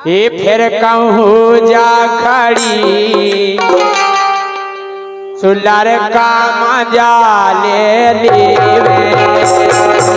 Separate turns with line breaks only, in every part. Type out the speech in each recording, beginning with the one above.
ये फिर कहूँ जा खड़ी सुलर का मजा ले लेवे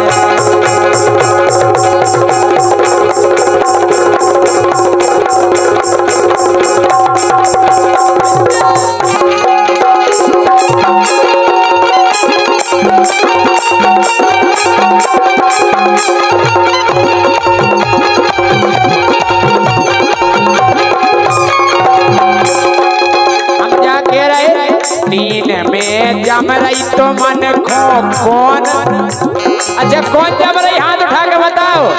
जम रही तो मन खो कौन। अच्छा कौन जम रही हाथ उठा के बताओ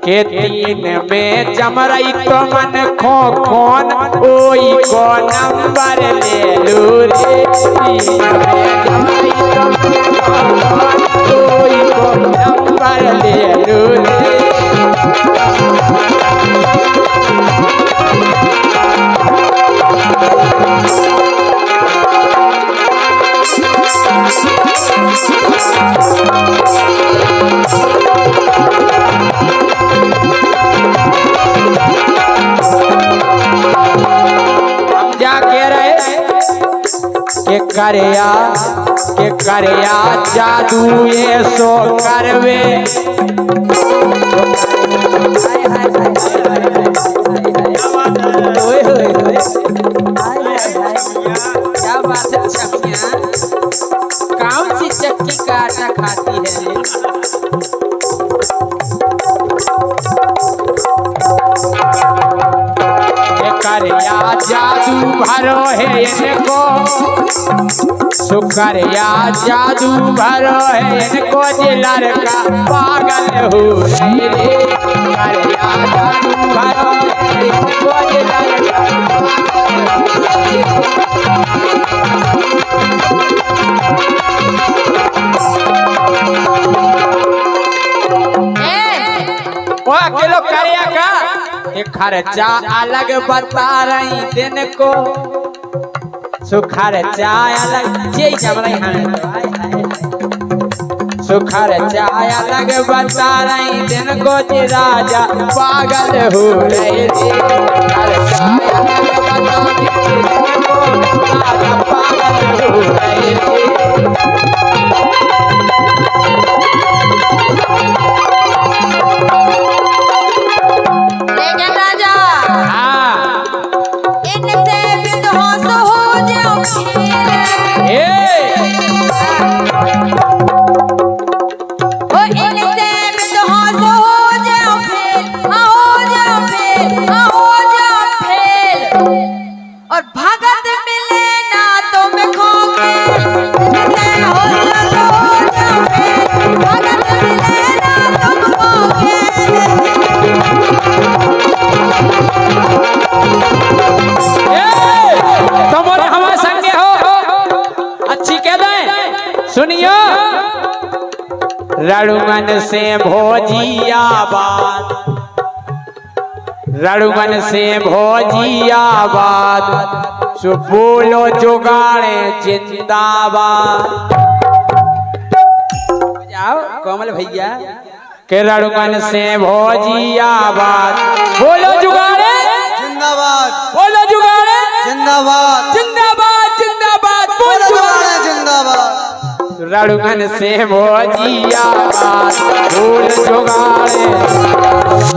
के तीन में जम रही तो मन खो कौन ओई को नंबर ले लू रे तीन में जम रही तो मन खो कौन ओई को नंबर ले लू रे के करया जादू ये सो करवे क्या बात है चक्कियाँ कौन सी चक्की का आटा खाती है करया जादू भरो है इनको सुकरिया जादू भरो है इनको जिलर का पागल हो रे करया जादू भरो है इनको जिलर का किलो करया का खर्चा अलग बता रही दिन को सुखर चाय अलग जय जम रही हैं सुखर चाय अलग बता रही दिन को जी राजा पागल हो रहे थे चाय अलग बता दिन को राजा पागल हो रहे थे सुनियो रणुमन से भोजिया बात रणुमन से भोजिया बात बोलो जुगाड़े जिंदाबाद जाओ कोमल भैया के रणुमन से भोजिया बात बोलो जुगाड़े
जिंदाबाद
बोलो जुगाड़े
जिंदाबाद
जिंदाबाद जिंदाबाद बोलो जुगाड़े
जिंदाबाद
रणुमन से भोजिया बात फूल जुगाड़े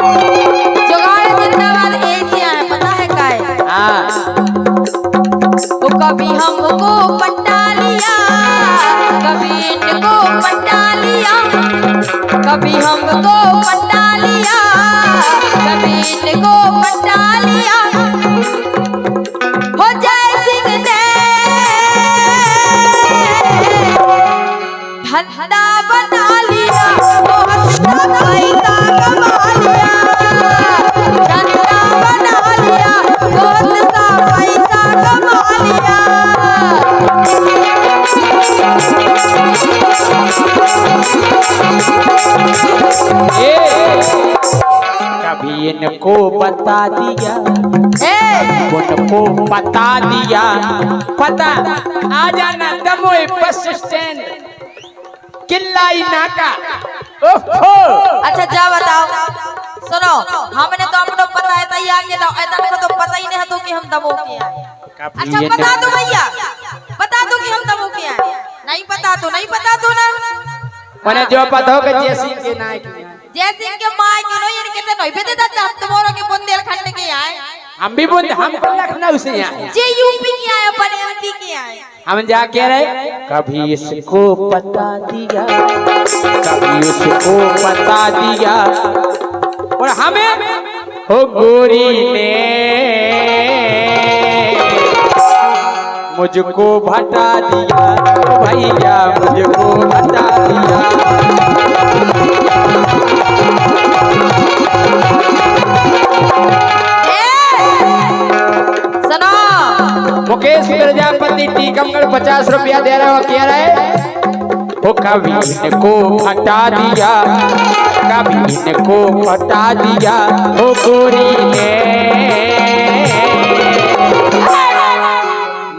जुगाड़े जिंदाबाद एशिया है पता है क्या है वो कभी हमको पटा लिया कभी इनको पटा लिया कभी हमको पटा लिया कभी इनको पटा लिया हो जय सिंह ने धंधा बना लिया बहुत पैसा कमा लिया धंधा बना लिया बहुत सा पैसा कमा लिया
कभी इनको बता दिया उनको बता दिया, पता आ जाना दमोई बस स्टैंड किल्लाई नाका। ओहो
अच्छा जा बताओ। सुनो हमने तो अपनो पता है तैया के ना ऐसा का तो पता ही नहीं है तो कि हम दबो के आए। अच्छा बता दो भैया, बता दो कि हम दबो के आए। नहीं पता तो नहीं पता तो ना
मने जो पता हो के जैसी के ना
जैसे के माय के नो इनके तो नहीं बेटे दादा हम तुम्हारा के बुंदेलखंड के आए।
हम भी बुंद हम लखनऊ से आए,
जे यूपी के आए अपन एमपी के आए।
हम जा के रहे कभी इसको पता दिया, कभी उसको पता दिया, और हमें हो गोरी ने मुझको भटा दिया, भैया मुझको भटा दिया। मुकेश प्रजापति टीकमगढ़ 50 रुपया दे रहे हो, कह रहे वो कभी इनको हटा दिया, कभी इनको हटा दिया, वो गोरी ने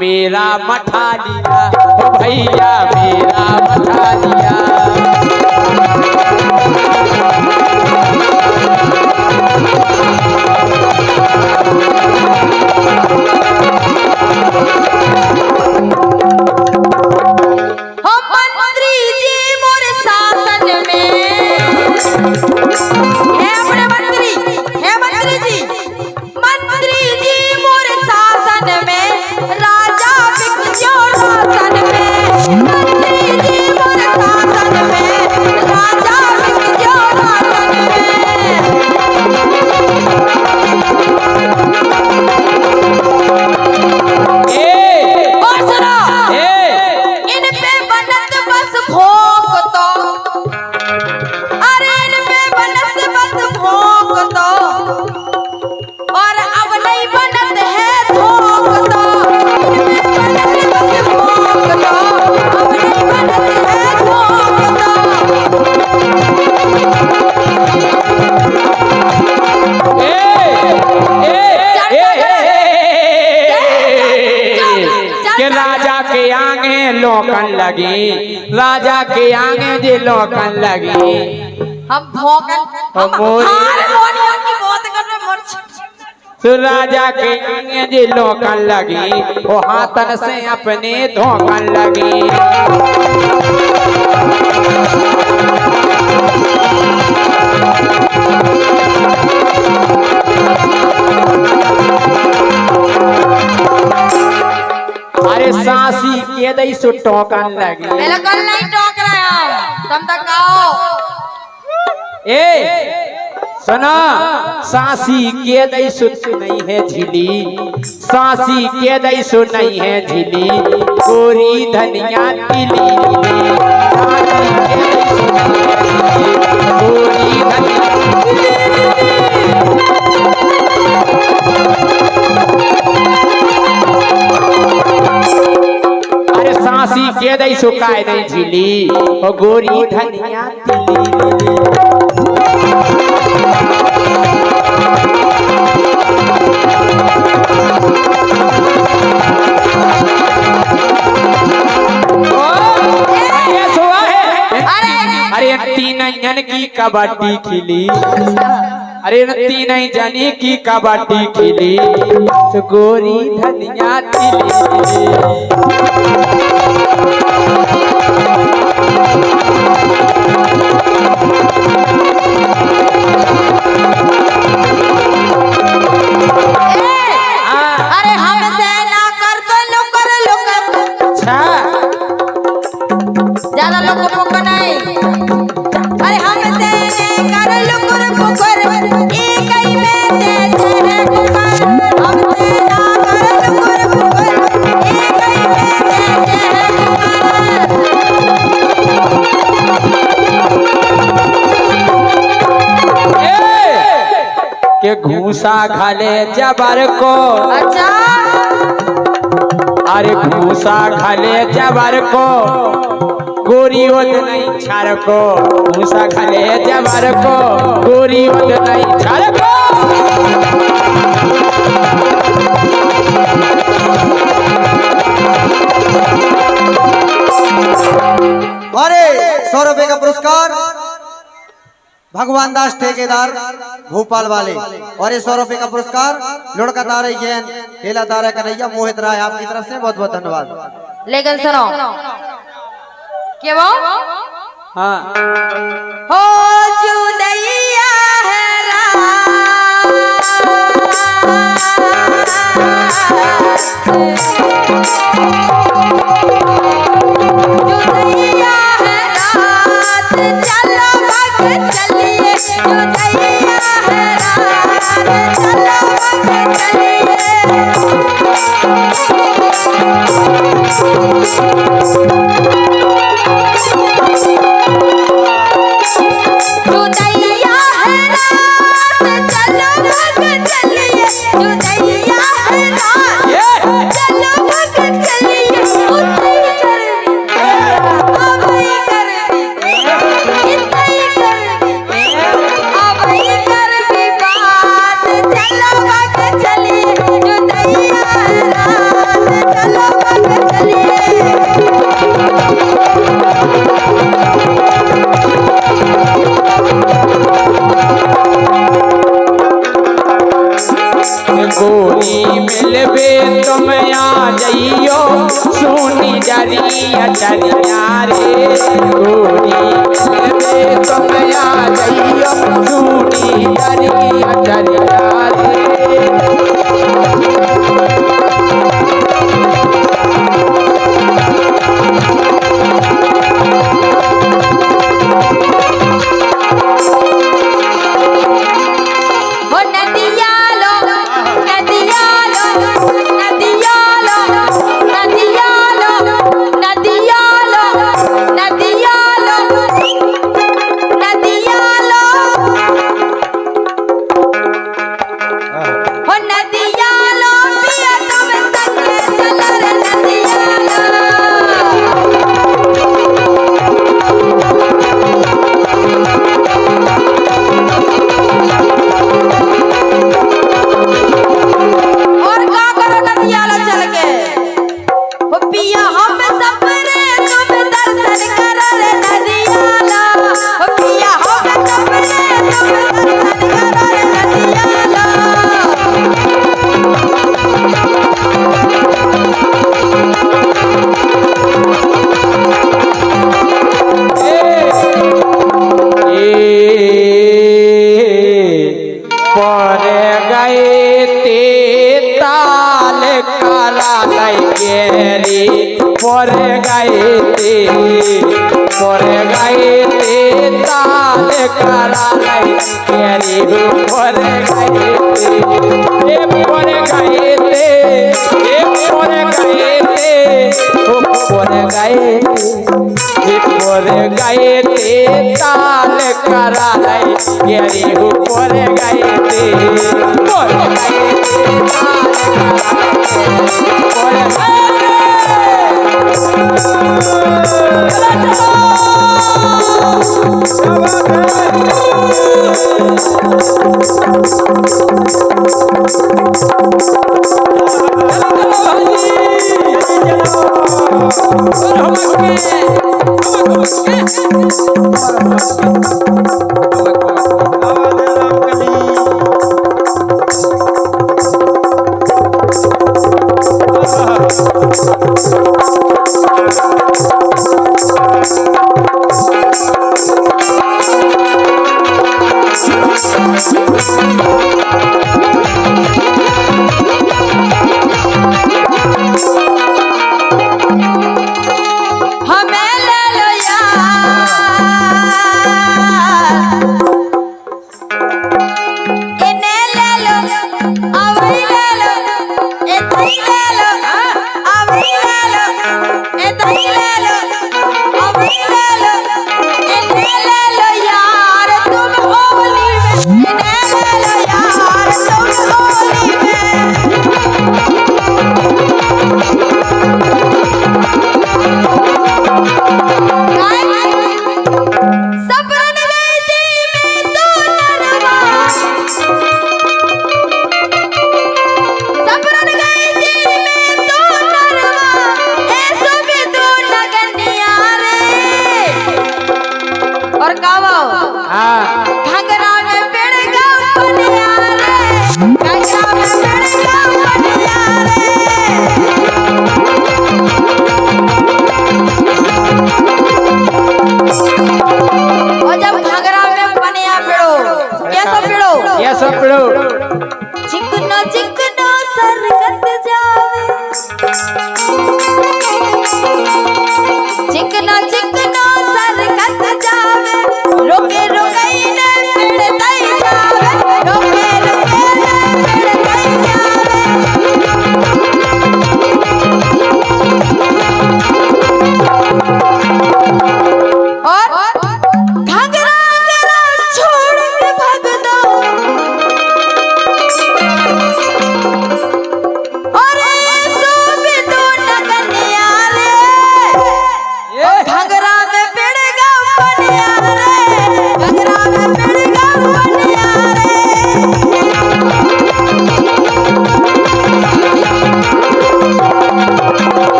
मेरा मठा दिया, वो भैया मेरा मठा दिया। लोकन लगी, राजा के आगे जे लोकन लगी,
हम भोकन हम हारमोनियम की बात कर रहे मर।
तो राजा के आगे जे लोकन लगी, वो हाथन से अपने धोकन लगी। अरे सासी के दई सु टोकन लगी,
बिल्कुल नहीं टोक रहे हम, तुम तक आओ।
ए सुना, सासी के दई सु नहीं है झिली, सासी के दई सु नहीं है झिली, गोरी धनिया तिली, सासी के दई सु नहीं है झिली, गोरी धनिया सासी के दई सुकाए नहीं झिली, ओ गोरी धनिया तिली। अरे तीन जन की कबड्डी खिली, अरे तीन जनी की कबड्डी खिली, तो गोरी धनिया तिली।
अरे हमसे ना कर दो लुकर लुकर, ज्यादा लुकर नहीं। अरे हमसे कर लुकर पुकर, एक ही में देते हैं पुकार। हमसे ना कर लुकर पुकर, एक ही में देते हैं
पुकार। के घूसा खाले जबर को,
अच्छा
अरे घूसा खाले जबर को, गोरी ओत नहीं छार को, घूसा खाले जबर को, गोरी ओत नहीं छार को।
भगवान दास ठेकेदार भोपाल वाले और ये 100 रुपए का पुरस्कार लुढ़का तारे गेंद केला तारा कन्हैया मोहित राय आपकी तरफ से बहुत बहुत धन्यवाद।
लेकिन सुनो क्या वो
हाँ
हो जुदैया है जुदैया है रात चलो भग चलिए जुदैया है रात चलो भग चलिए जुदैया है रात चलो भग चलिए जुदैया है रात चलो भग चलिए उतई करनी इतई करनी अबई करनी बात चलो भग चलिए जुदैया है रात चलो भग चलिए
गोरी मिलबे तुम आ जाइयो सोनी जरिया चरिया रे गोरी मिलबे तुम आ जाइयो सोनी जरिया चरिया रे
हो नदिया लो नदिया लो नदिया लो नदिया लो नदिया लो नदिया लो नदिया लो हो नदिया लो पिया तुम संगे चलो रे नदिया और का करो नदिया लो चल के हो पिया हम सपने तुम दर्शन करो रे नदिया लो हो पिया हम सपने तुम दर्शन करो रे नदिया लो
पर गए ते ताल करा गेरी पर गए ते ताल करा गेरी पर गए ते पर गए ते पर गए ते पर गए पर गए ते ताल करा गेरी पर गए ते पर गए ते ताल करा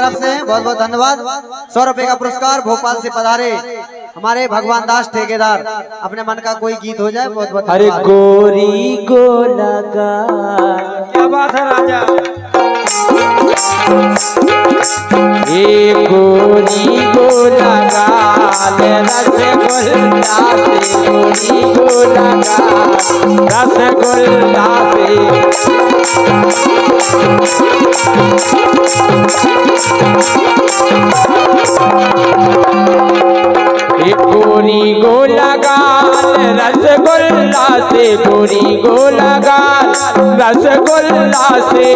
तरफ से बहुत बहुत धन्यवाद। 100 रुपए का पुरस्कार भोपाल से पधारे हमारे भगवान दास ठेकेदार। अपने मन का कोई गीत हो जाए, बहुत बहुत
अरे
धन्यवाद।
गोरी गो लगा,
क्या बात है राजा।
ए गोरी गो लगा रसगुल्ला से, गोरी गो लगा रसगुल्ला से। ए गोरी गो लगा रसगुल्ला से, गोरी गो लगा रसगुल्ला से।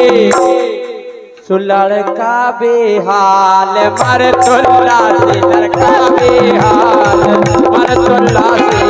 लड़का बेहाल मरतुल्ला से, लड़का बेहाल मरतुल्ला से।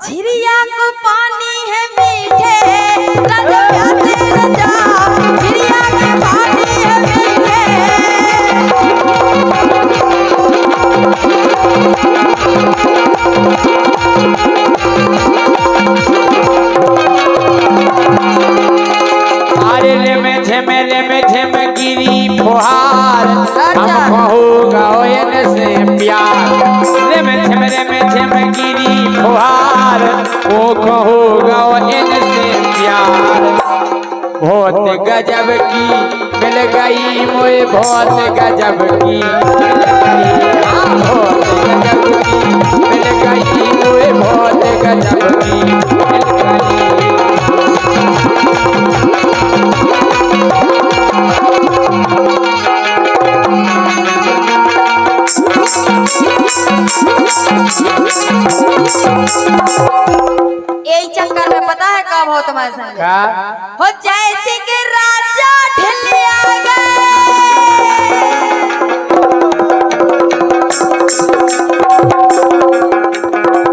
झिरिया को पानी है मीठे, राजा प्यासे न जाओ, झिरिया के पानी है मीठे।
अरे ले में झम गिरी फुहार, हम होगा ओयन से प्यार। ले में झम गिरी फुहार, वो होगा ओयन से प्यार। बहुत गजब की मिल गई मोए, बहुत गजब की मिल गई, बहुत गजब की मिल गई मोए, बहुत गजब की मिल गई।
यही चक्कर में पता है कब हो तुम्हारे संग
का
हो, जैसे कि राजा ढिलिया गए,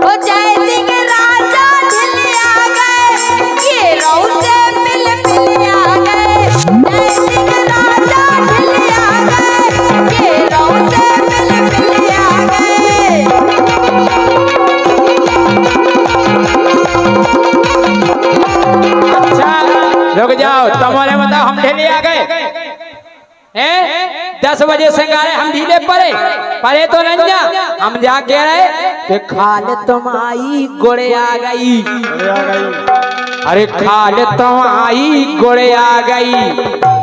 हो जैसे कि राजा ढिलिया गए, ये रऊ से मिल मिलिया गए। जैसे कि राजा ढिलिया गए, ये रऊ से मिल मिलिया गए।
रुक जाओ, तुम्हारे बताओ हम ढीले आ गए हैं? 10 बजे से गाड़े हम ढीले परे तो नहीं जा। हम जाके रहे कि खाल तुम आई गोड़े आ गई, अरे खाल तुम आई गोड़े आ गई,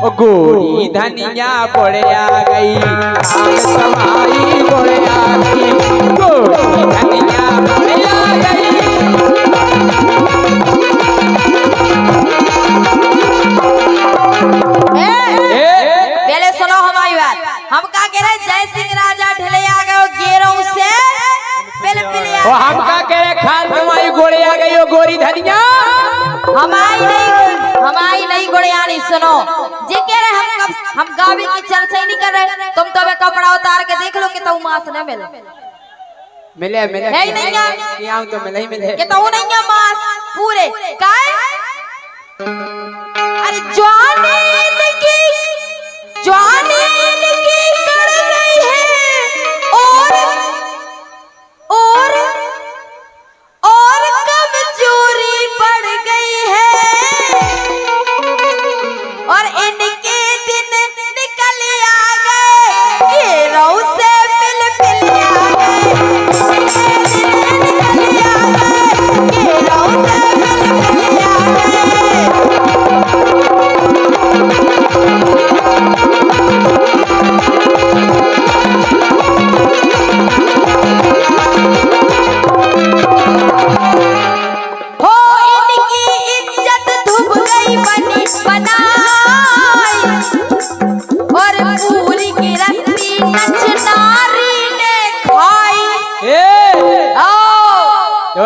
ओ गोरी धनिया गोड़े आ गई। खाल तुम आई गोड़े आ गई, गोरी धनिया गोड़े आ गई।
पहले सुनो हमारी बात। हम का कह रहे, जय सिंह राजा ढले आ गए गेरों से पहले पहले
ओ हम का कह रहे, खाल तुम्हारी गोड़े आ गई, ओ गोरी धनिया।
हमारी नहीं गोड़े आनी। सुनो जे कह रहे हम गावे की चर्चा ही नहीं कर रहे। तुम तो वे कपड़ा उतार के देख लो कि तो मांस न मिले
मिले
नहीं नहीं
यहाँ तो मिले ही मिले
कि तो नहीं है मांस पूरे काय। अरे जवानी कर रही है और कमजोरी बढ़ गई है, और इनके दिन निकल आ गए, ये रऊ से मिल आ गए। इनके दिन निकल आ गए, ये रऊ से मिल आ गए।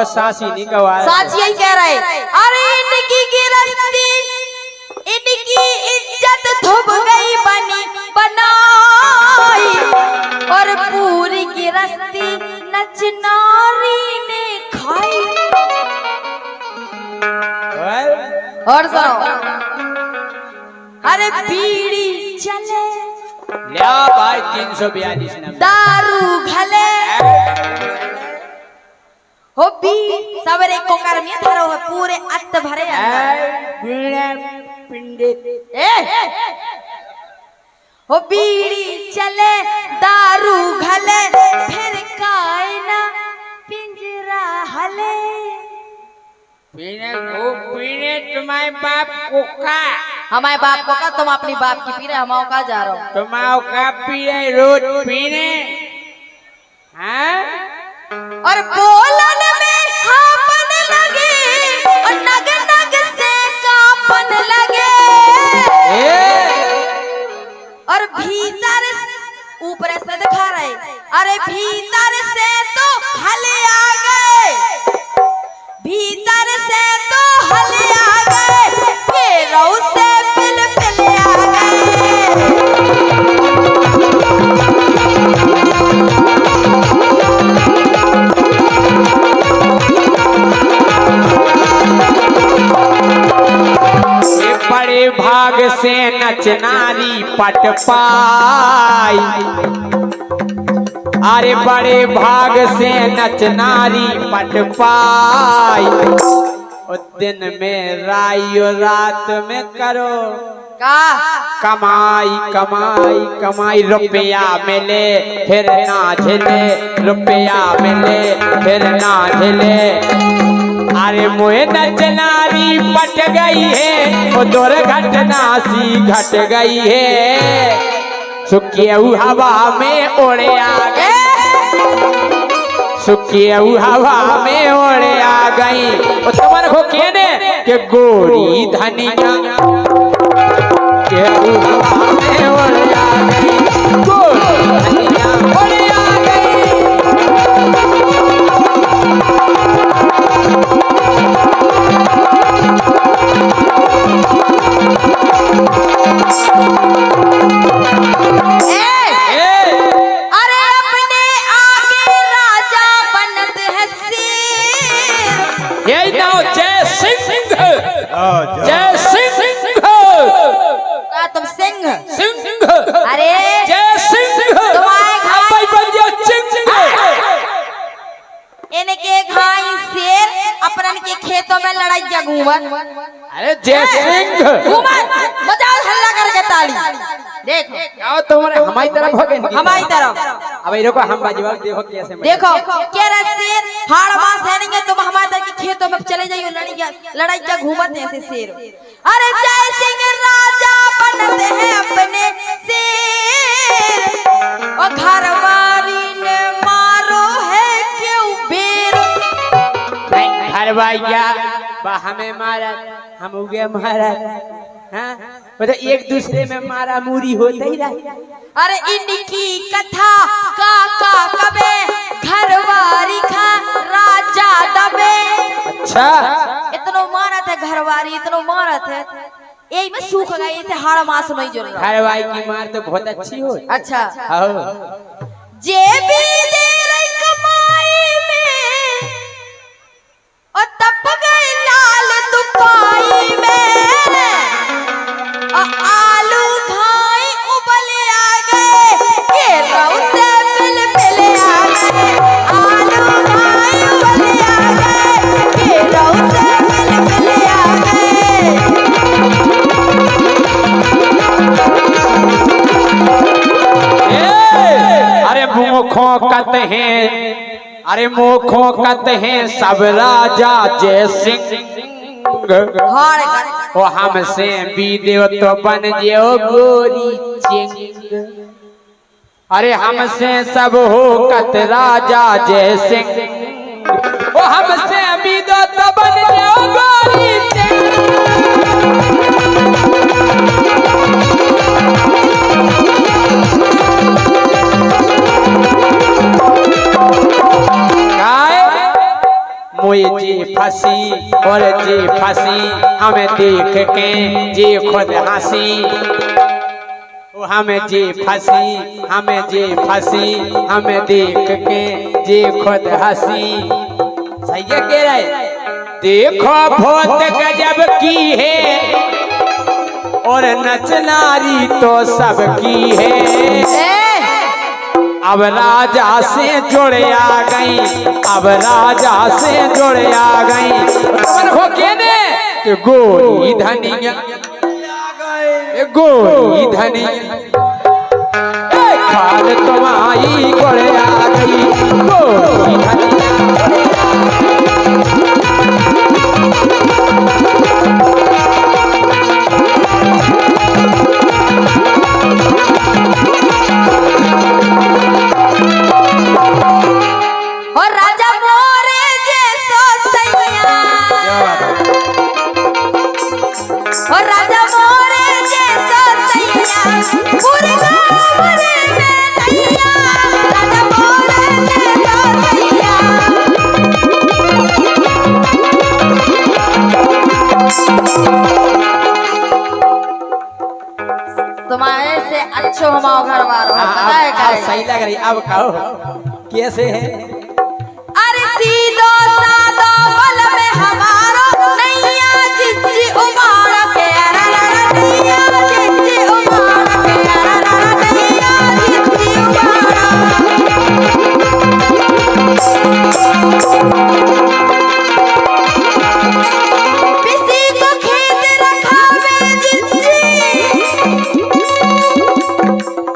वो सासी नहीं कहा
साच यही कह रहे अरे इनकी गिरस्ती इनकी इज्जत धुब गई बनी बनाई और पूरी गिरस्ती नचनारी ने खाई। और सुनो अरे बीड़ी चले
लिया भाई 342 नंबर
दारू घले हो बी सवेरे को कर्मिया धरो है पूरे अत भरे
पिंडित
हो बीड़ी चले दारू घले फिर कायना पिंजरा हले
पीने तुम्हारे बाप को का
हमारे बाप को का तुम अपनी बाप की पी रहे हम का जा रहा हूँ
तुम्हारा का पीने रोज पीने हाँ
और बोलन में हापन लगे और नग नग से कापन लगे और भीतर ऊपर से दिखा रहे अरे भीतर से तो हले आ गए भीतर से तो हले आ गए घेरों से पिल पिल आ गए।
बड़े भाग से नचनारी पट पाई अरे बड़े भाग से नचनारी पट पाई दिन में राइयो रात में करो
का
कमाई कमाई कमाई रुपया मिले फिर ना झेले रुपया मिले फिर ना झेले अरे मोहे नचनारी पट गई है वो दुर्घटना सी घट गई है सुखियऊ हवा में उड़े आ गए सुखियऊ हवा में उड़े आ गई वो तुम्हारे को कहने के गोरी धनिया के हवा में उड़े आ गई गोरी धनिया उड़े आ गई। जय सिंह
तुम सिंह
सिंह
अरे
जय सिंह
तुम्हारे
सिंह
इनके घाई शेर अपनन के खेतों में लड़ाई जगूमन
अरे जय सिंह
मजा हल्ला करके ताली देखो
आओ तुम्हारे हमारी तरफ हो गए
हमारी तरफ
अब इनको हम बाजवा देखो कैसे
देखो क्या शेर हाड़ मास है नहीं तुम हमारे तरफ के खेतों में चले जाइए लड़ाई जगूमत ऐसे शेर अरे जय सिंह राजा बनते हैं अपने शेर और घरवारी ने मारो है क्यों बेर
घर भैया हमें मारा हम उगे मारा हाँ मतलब एक दूसरे में मारा मूरी होता ही रहा।
अरे इनकी कथा काका कबे घरवारी खा राजा दबे
अच्छा
इतनो मारत है घरवारी इतनो मारत है यही में सूख गई इसे हाड़ मास नहीं जुड़ रहा
घर भाई की मार तो बहुत अच्छी हो
अच्छा
जे
भी दे रही कमाई में और तप गए लाल दुपाई में आलू खाई उबले आ गए घेरों से पिल पिल आ गए आलू खाई उबले आ गए घेरों से पिल पिल आ गए।
अरे मुखों कत हैं अरे मुखों कत हैं सब राजा जय सिंह वो हमसे बीदेव तो बन जियो गोरी चिंग अरे हमसे सब हो कत राजा जय सिंह वो हमसे बीदो तो बन जियो गोरी चिंग। मोए फंसी और जे फंसी हमें देख के जे खुद हंसी। हमें जे फंसी हमें जे फंसी हमें देख के जे खुद हंसी। सही है कह रहे। देखो बहुत गजब की है और नचनारी तो सबकी है। अब राजा से जुड़ आ गई अब राजा से जुड़ आ गई। हो के ने कि गोरी धनिया गोरी धनिया खाल तुम्हारी जुड़ आ गई गोरी धनिया।
तुम्हारे से अच्छो हमारा घर वालों पता है क्या
सही लग रही। अब कहो कैसे है।
अरे सीधो साधो बल में हमारो नैया चिच्ची उमारा के नैया चिच्ची उमारा के नैया चिच्ची उमारा। किसी को खेत रखा में चिच्ची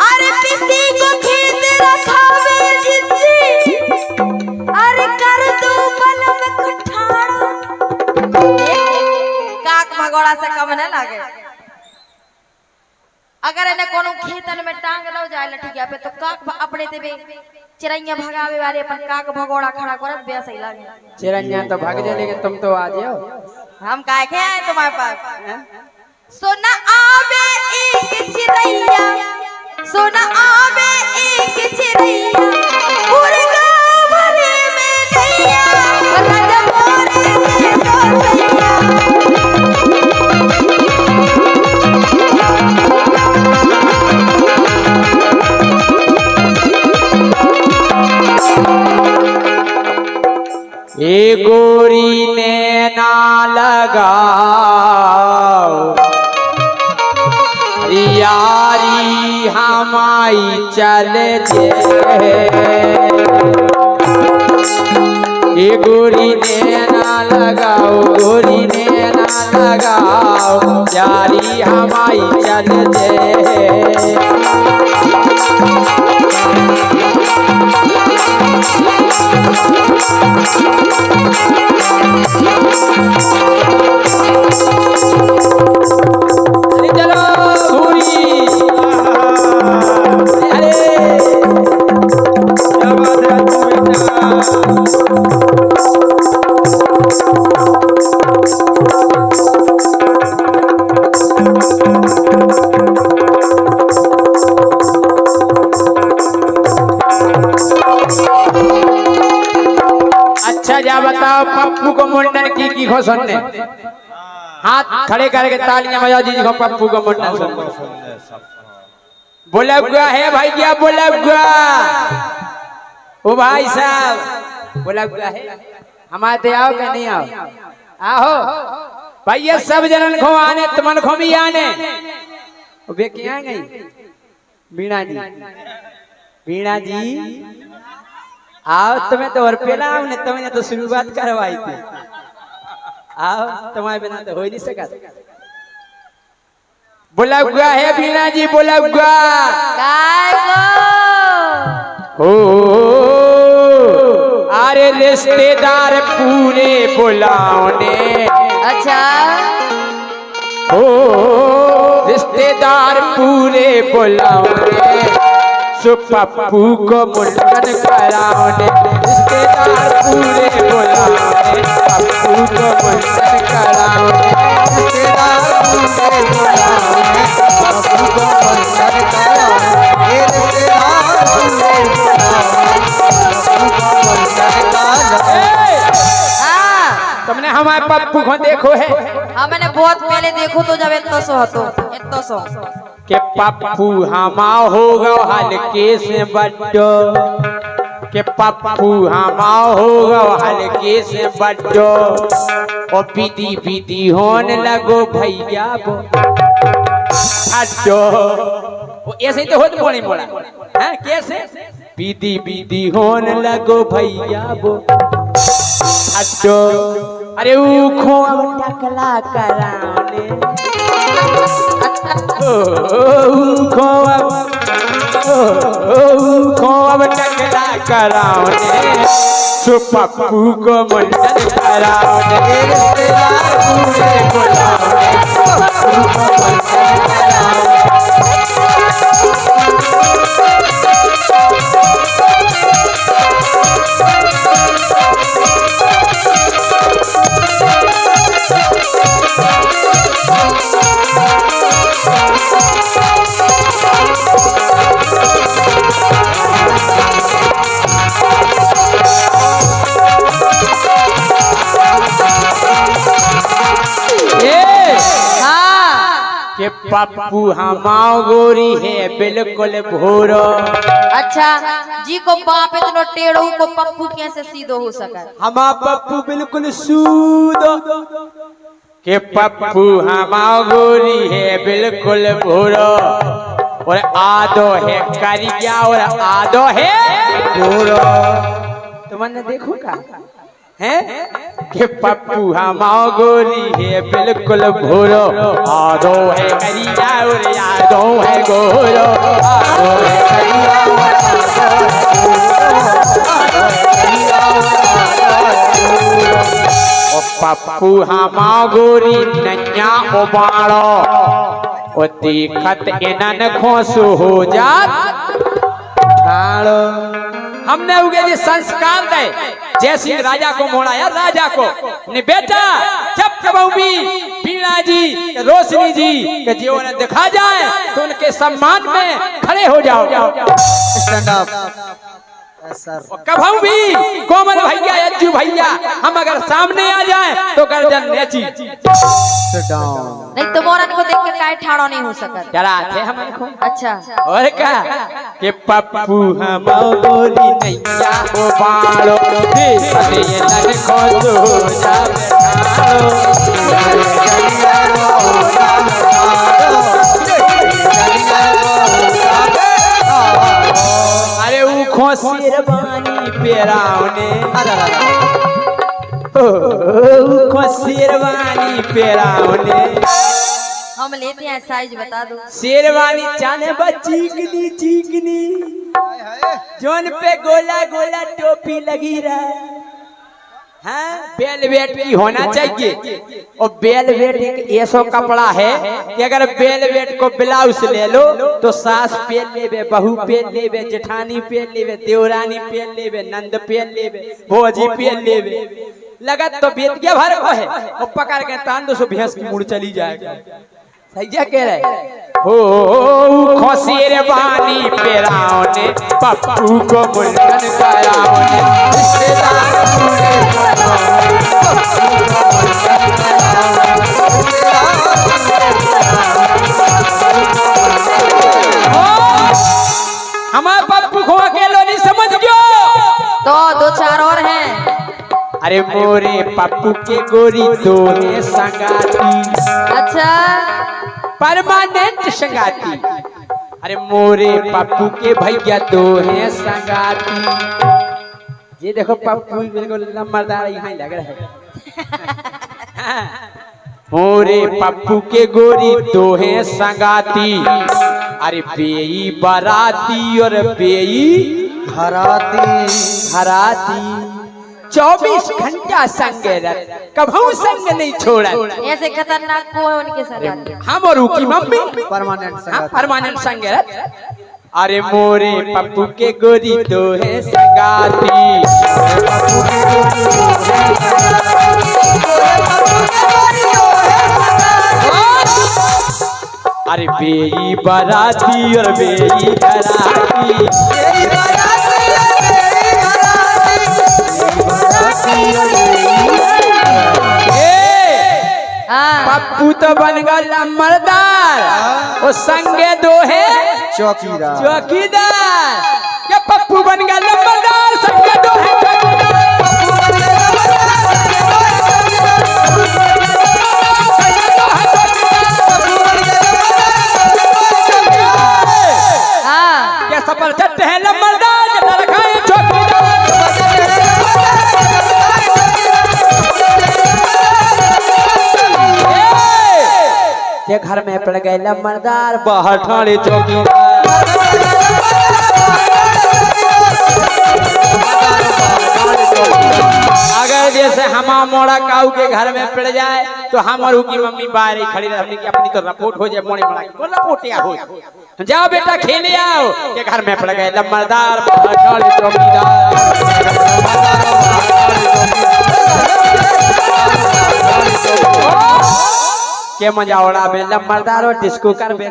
अरे किसी को खेत रखा में चिच्ची अरे कर दो बलम कुठाड़ो। काक भगोड़ा से कम न लागे। अगर इन्हें कोनो खेतन में टांग लो जाए लठिया पे तो काक अपने ते चिरैया भगावे वाले अपन काक भगोड़ा खड़ा करत बे सही लागे।
चिरैया तो भाग जाए लेकिन तुम तो आ जाओ।
हम काहे के आए तुम्हारे पास। सोना आवे एक चिरैया सोना आवे एक चिरैया मुर्गा भरे में नैया राजा मोरे के सोसैया।
ए गोरी ने ना लगाओ यारी हमारी चल जे। ए गोरी ने ना लगाओ गोरी ने ना लगाओ यारी हमारी चल जे। अच्छा जा बताओ पप्पू को मुंडन की घोषण ने हाथ खड़े करके तालियां बजाओ जी को पप्पू को मुंडन बोला हुआ है भाई क्या बोला हुआ। ओ भाई साहब बोला हुआ है हमारे आओ क्या नहीं आओ आहो भैया सब जनन खो आने तुमन खो भी आने वे क्या गई बीणा जी आओ तुम्हें तो और पहला हमने तुम्हें तो शुरुआत करवाई थी। आओ तुम्हारे बिना तो हो ही नहीं सका। बोला हुआ है बीणा जी बोला हुआ हो अरे रिश्तेदार पूरे बुलाओने।
अच्छा
हो रिश्तेदार पूरे बुलाओने पप्पू को मुंडन कराओने। रिश्तेदार पूरे बुलाओने पप्पू को मुंडन कराओने। रिश्तेदार पूरे बुलाओने पप्पू को मुंडन कराओने। रिश्तेदार पूरे बुलाओने पप्पू को मुंडन कराओने। हमारे पप्पू को देखो है
हाँ मैंने बहुत पहले देखो तो जब इतना सो हतो इतना सो
के पप्पू हमा हो गो हल्के से बड्डो के पप्पू हमा हो गो हल्के से बड्डो ओ पीती पीती होने लगो भैया वो अड्डो वो ऐसे ही तो होत बोले मोड़ा हैं कैसे पीती पीती होने लगो भैया वो अड्डो अरे वो खो टकला कराने खोब टकला कराने सो पप्पू को मुंडन कराने के पप्पू हमाओ गोरी है बिल्कुल भोरो।
अच्छा जी को बाप इतना टेढ़ो को पप्पू कैसे सीधो हो सका?
हमा पप्पू बिल्कुल सूदो के पप्पू हमाओ गोरी है बिल्कुल भोरो और आदो है करिया और आदो है भोरो। तुमने देखो का है के पप्पू हमाओ गोरी है बिल्कुल भोरो आदो है करिया और आदो है गोरो आदो है करिया और पप्पू हमाओ गोरी नन्या उबाड़ो और देखत इनन खोस हो जात ठाड़ो। हमने उगे जी संस्कार दे जैसे राजा को मोड़ाया राजा को ने बेटा जब कबू भी पीड़ा जी रोशनी जी के जीवन दिखा जाए तो उनके सम्मान में खड़े हो जाओ।
Stand up sir.
कबू भी कोमल भैया अज्जू भैया हम अगर सामने आ जाए तो गर्दन नेची।
Sit down.
नहीं तो मोरन को देख के काहे ठाड़ो नहीं हो सका?
जरा थे हमारे को
अच्छा
और क्या के पप्पू हमाओ गोरी नैया ओ बाड़ो दे ये नन खोज हो जावे अरे ऊ खोसिरवानी पेरावने ऊ खोसिरवानी पेरावने
हम लेते हैं साइज बता दो।
शेरवानी चाने चीकनी चीकनी जोन पे गोला गोला टोपी लगी रहा हाँ बेलवेट की होना चाहिए और बेलवेट एक ऐसा कपड़ा है कि अगर बेलवेट को ब्लाउज ले लो तो सास पहन लेवे बहू पहन लेवे जेठानी पहन लेवे देवरानी पहन लेवे नंद पहन लेवे भोजी पहन लेवे लगत तो बेतिया भर को है और पकड़ के तान दो सो भैंस की मुड़ चली जाएगा। सही कह रहे हो खोसीर बानी पेरावने पप्पू को मुंडन करावने हमारे पप्पू को अकेलो नहीं समझ गयो
तो दो चार और हैं।
अरे मोरे पप्पू के गोरी दो है संगाती।
अच्छा
परमानेंट संगाती। अरे मोरे पप्पू के भैया दो हैं संगाती। ये देखो पप्पू बिल्कुल नंबरदार यहाँ लग रहा है। मोरे पप्पू के गोरी दो हैं संगाती। अरे बेई बाराती और बेई हराती 24 घंटा संग कभू संग नहीं छोड़ा।
ऐसे खतरनाक को है उनके साथ
हम और उनकी मम्मी
परमानेंट
संगत। अरे मोरे पप्पू के गोरी दो है संगाती। अरे बेई बाराती और बेई घराती बन गया मर्दार वो संगे दो है
चौकीदार
चौकीदार क्या पप्पू बन गया लंबरदार संगे दो है चौकीदार क्या सफल चट्टे हैं लंबरदार जटा रखा है चौकीदार ये घर में पड़ गए लंबरदार बाहर ठाणे चौकीदार अगर जैसे हमा मोड़ा काऊ के घर में पड़ जाए तो हमारू की मम्मी बाहर ही खड़ी रही कि अपनी तो रिपोर्ट हो जाए मोड़ी मोड़ा की रिपोर्टिया हो जाओ बेटा खेले आओ के घर में पड़ गए लंबरदार बाहर ठाणे चौकीदार के मजा उड़ा में लंबरदार और डिस्को कर बे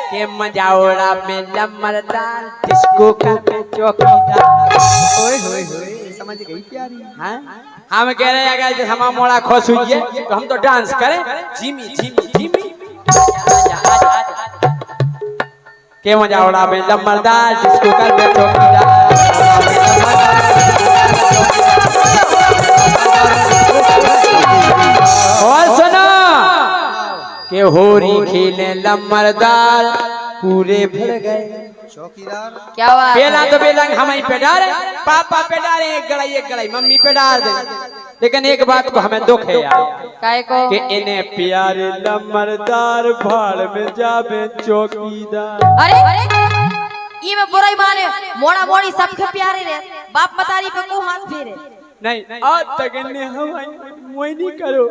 के मजा उड़ा में लंबरदार डिस्को कर बे चौकीदार ओए होए होए
समझ गई प्यारी
हां हम कह रहे हैं अगर हमारा मोड़ा खुश हुई तो हम तो डांस करें झिमी झिमी झिमी के मजा उड़ा में लंबरदार डिस्को कर बे चौकीदार और सुनो के होरी खेले लंबरदार पूरे भर गए
चौकीदार
क्या बात
बेला तो बेलंग हम ही पे डाले पापा पे डाले एक गड़ाई मम्मी पे डाल दे लेकिन एक बात को हमें दुख है यार
काय को
कि इन्हें प्यारे लंबरदार भाड़ में जावे चौकीदार
अरे ये में बुराई माने मोड़ा मोड़ी सबके प्यारे रे बाप मतारी पे को हाथ फेरे
नहीं आज तक इन्हें हम मोई नहीं करो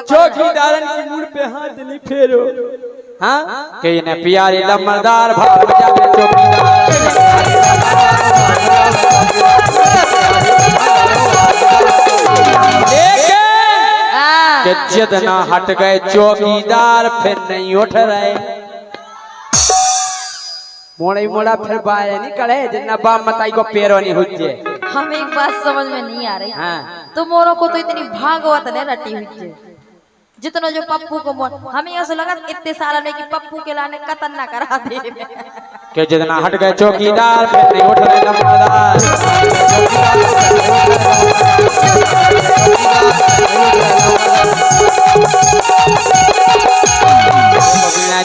चौकीदारन की मुड़ पे हाथ नहीं फेरो हाँ कि इन्हें प्यारे लंबरदार भाड़ में जावे चौकीदार कि जितना हट गए चौकीदार फिर नहीं उठ रहे मोड़ा ही मोड़ा फिर बाहर नहीं करे जितना बाप मताई को पैरों नहीं हुई
हम एक बात समझ में नहीं आ रही
हाँ
तुमोरो को तो इतनी भागवत ने रटी हुई है जितना जो पप्पू को हमें ऐसा लगा इतने साल में कि पप्पू के लाने कतन ना करा दे
कि जितना हट गए चौकीदार फिर नहीं उठ रहे लंबरदार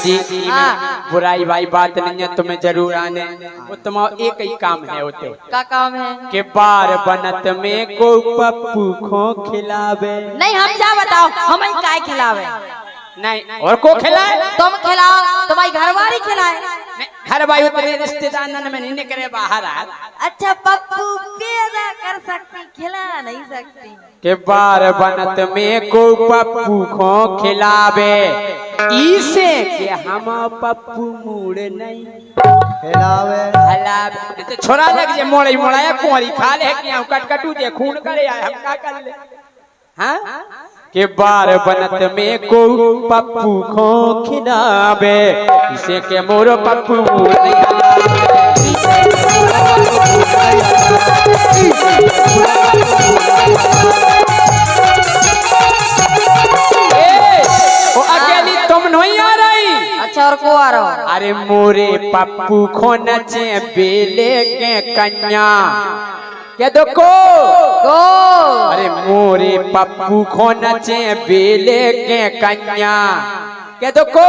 जी बुराई भाई बात नहीं है तुम्हें जरूर आने वो तुम्हारा एक ही काम है होते
का काम है
कि बार बनत में को पप्पू खो खिलावे
नहीं हम क्या बताओ हम ही काय खिलावे
नहीं और को खिलाए
तुम खिलाओ तुम्हारी घरवाली खिलाए
हर भाई उतने रिश्तेदार में नहीं करे बाहर आ
अच्छा पप्पू पैदा कर सकती खिला नहीं सकती
के बार बनत में को पप्पू खो खिलावे इसे के हम पप्पू मूड नहीं
हिलावे
हलावे तो छोरा लग जे मोड़ी मोड़ाया कोरी खा ले कि हम कटकटू जे खून करे आए हम का कर ले हां के बार बनत में को पप्पू खो खिलावे इसे के मोरो पप्पू मूड ओ अकेली तुम नहीं आ रही
अच्छा और को आ रहा
अरे मोरे पप्पू खो नचे बेले के कन्या क्या देखो
को
अरे मोरे पप्पू खो नचे बेले के कन्या क्या देखो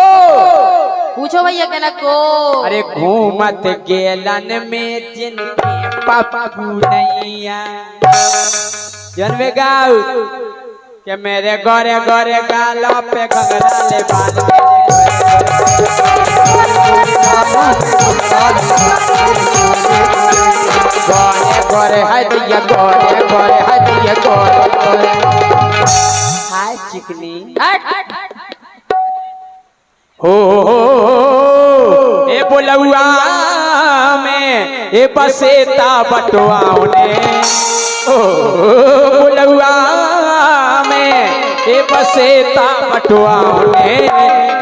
पूछो भैया कहना को
अरे घूमत गेलन में जिनके पप्पू नहीं आ जनवे गाँव के मेरे गोरे गोरे गालों पे घंघरा ले गोरे गोरे है दिया गोरे गोरे है दिया गोरे गोरे हाय चिकनी हो ए बोलुआ में ए बसेता बटुआओं ने ओ बोलुआ में ए बसेता बटुआओं ने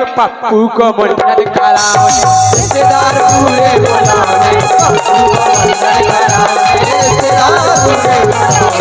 तो पप्पू को मुंडन कराओगे रिश्तेदार पूरे बुलाओगे पप्पू को मुंडन कराओगे रिश्तेदार पूरे बुलाओगे